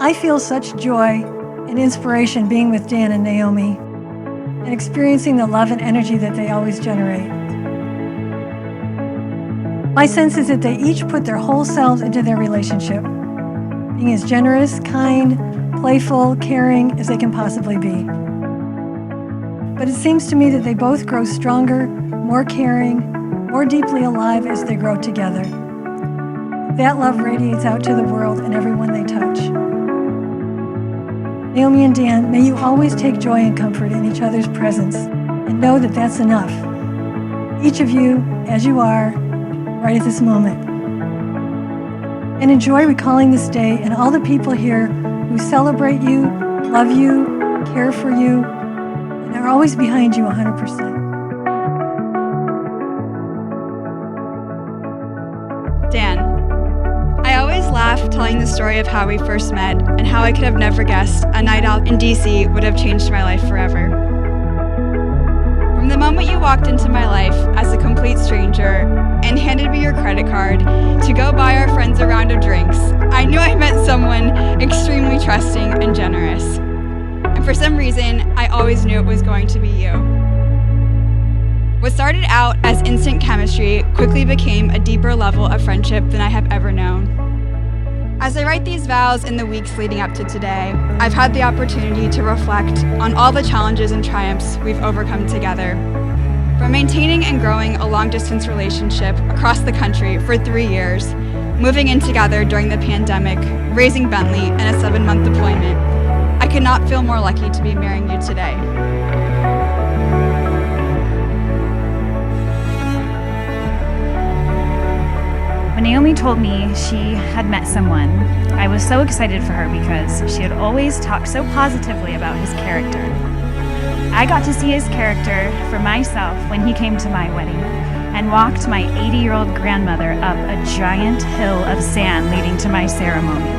I feel such joy and inspiration being with Dan and Naomi and experiencing the love and energy that they always generate. My sense is that they each put their whole selves into their relationship, being as generous, kind, playful, caring as they can possibly be. But it seems to me that they both grow stronger, more caring, more deeply alive as they grow together. That love radiates out to the world and everyone they touch. Naomi and Dan, may you always take joy and comfort in each other's presence and know that that's enough. Each of you, as you are, right at this moment. And enjoy recalling this day and all the people here who celebrate you, love you, care for you, and are always behind you 100%. Dan, I always laugh telling the story of how we first met and how I could have never guessed a night out in DC would have changed my life forever. From the moment you walked into my life as a complete stranger and handed me your credit card to go buy our friends a round of drinks, I knew I met someone extremely trusting and generous. And for some reason, I always knew it was going to be you. What started out as instant chemistry quickly became a deeper level of friendship than I have ever known. As I write these vows in the weeks leading up to today, I've had the opportunity to reflect on all the challenges and triumphs we've overcome together. From maintaining and growing a long-distance relationship across the country for 3 years, moving in together during the pandemic, raising Bentley, and a 7-month deployment, I could not feel more lucky to be marrying you today. When Naomi told me she had met someone, I was so excited for her because she had always talked so positively about his character. I got to see his character for myself when he came to my wedding and walked my 80-year-old grandmother up a giant hill of sand leading to my ceremony.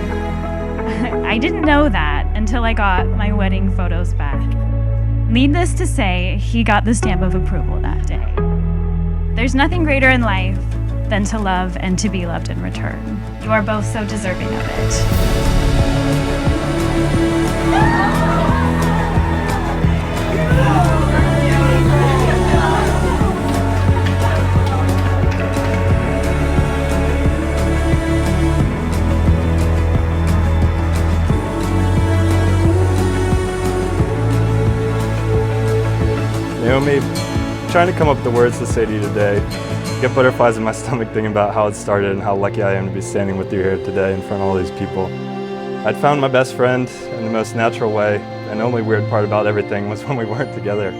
I didn't know that until I got my wedding photos back. Needless to say, he got the stamp of approval that day. There's nothing greater in life than to love and to be loved in return. You are both so deserving of it. Naomi, I'm trying to come up with the words to say to you today. I get butterflies in my stomach thinking about how it started and how lucky I am to be standing with you here today in front of all these people. I'd found my best friend in the most natural way, and the only weird part about everything was when we weren't together.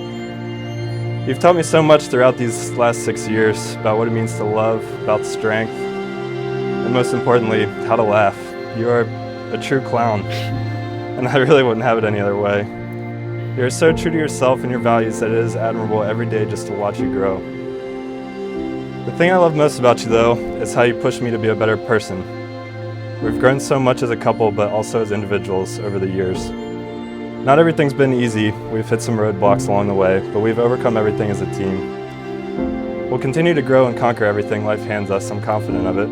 You've taught me so much throughout these last 6 years about what it means to love, about strength, and most importantly, how to laugh. You are a true clown, and I really wouldn't have it any other way. You're so true to yourself and your values that it is admirable every day just to watch you grow. The thing I love most about you, though, is how you push me to be a better person. We've grown so much as a couple, but also as individuals over the years. Not everything's been easy. We've hit some roadblocks along the way, but we've overcome everything as a team. We'll continue to grow and conquer everything life hands us. I'm confident of it.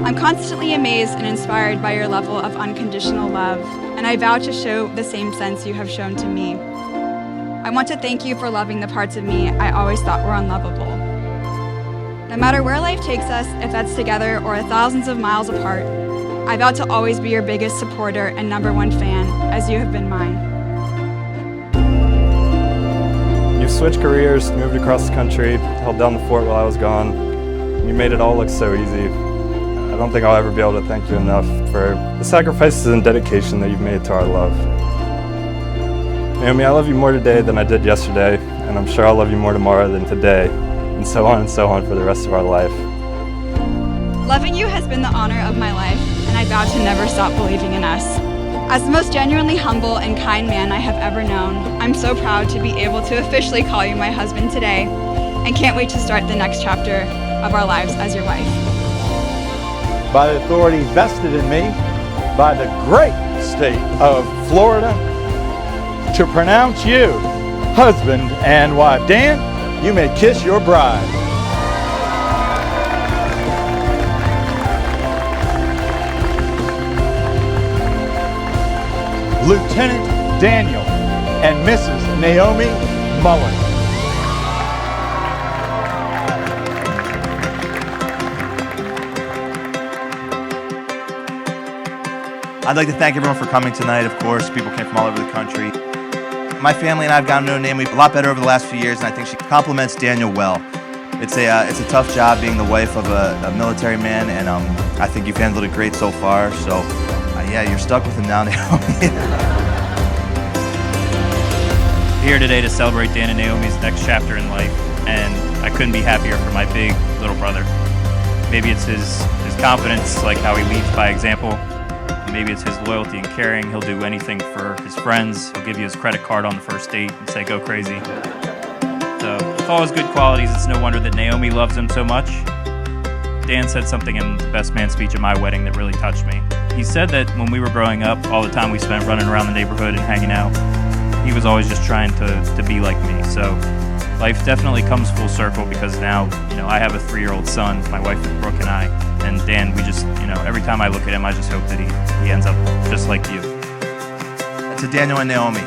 I'm constantly amazed and inspired by your level of unconditional love, and I vow to show the same sense you have shown to me. I want to thank you for loving the parts of me I always thought were unlovable. No matter where life takes us, if that's together or thousands of miles apart, I vow to always be your biggest supporter and #1 fan, as you have been mine. You've switched careers, moved across the country, held down the fort while I was gone, and you made it all look so easy. I don't think I'll ever be able to thank you enough for the sacrifices and dedication that you've made to our love. Naomi, I love you more today than I did yesterday, and I'm sure I'll love you more tomorrow than today, and so on for the rest of our life. Loving you has been the honor of my life, and I vow to never stop believing in us. As the most genuinely humble and kind man I have ever known, I'm so proud to be able to officially call you my husband today, and can't wait to start the next chapter of our lives as your wife. By the authority vested in me by the great state of Florida, to pronounce you husband and wife. Dan, you may kiss your bride. Lieutenant Daniel and Mrs. Naomi Mullen. I'd like to thank everyone for coming tonight. Of course, people came from all over the country. My family and I have gotten to know Naomi a lot better over the last few years, and I think she compliments Daniel well. It's a tough job being the wife of a military man, and I think you've handled it great so far. So, yeah, you're stuck with him now, Naomi. Here today to celebrate Dan and Naomi's next chapter in life, and I couldn't be happier for my big little brother. Maybe it's his confidence, like how he leads by example. Maybe it's his loyalty and caring. He'll do anything for his friends. He'll give you his credit card on the first date and say, go crazy. So with all his good qualities, it's no wonder that Naomi loves him so much. Dan said something in the best man speech at my wedding that really touched me. He said that when we were growing up, all the time we spent running around the neighborhood and hanging out, he was always just trying to be like me. So life definitely comes full circle because now, I have a 3-year-old son, my wife Brooke and I, and Dan, we just, every time I look at him, I just hope that he ends up just like you. To Daniel and Naomi.